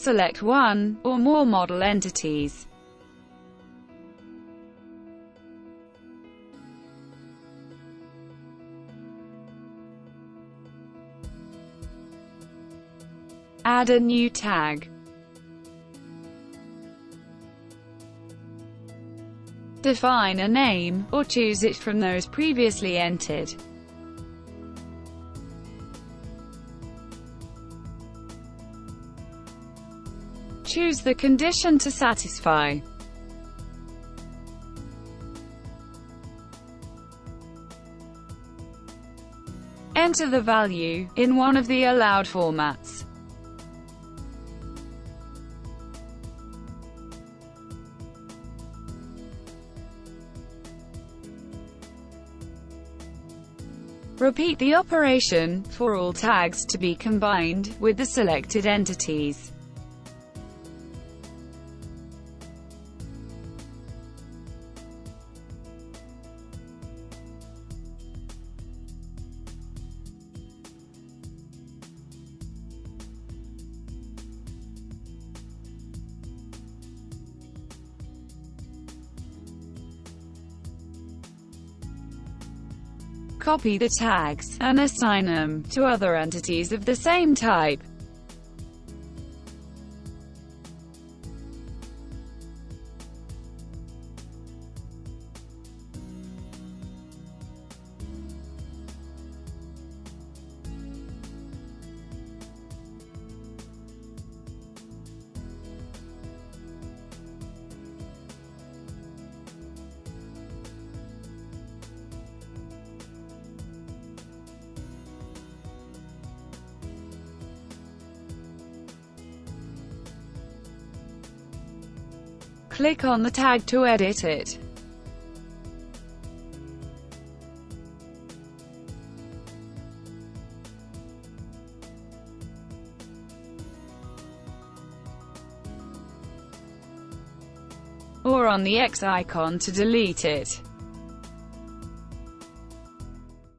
select one or more model entities. Add a new tag. Define a name, or choose it from those previously entered. Choose the condition to satisfy. Enter the value in one of the allowed formats. Repeat the operation for all tags to be combined with the selected entities. Copy the tags, and assign them to other entities of the same type. Click on the tag to edit it. Or on the X icon to delete it.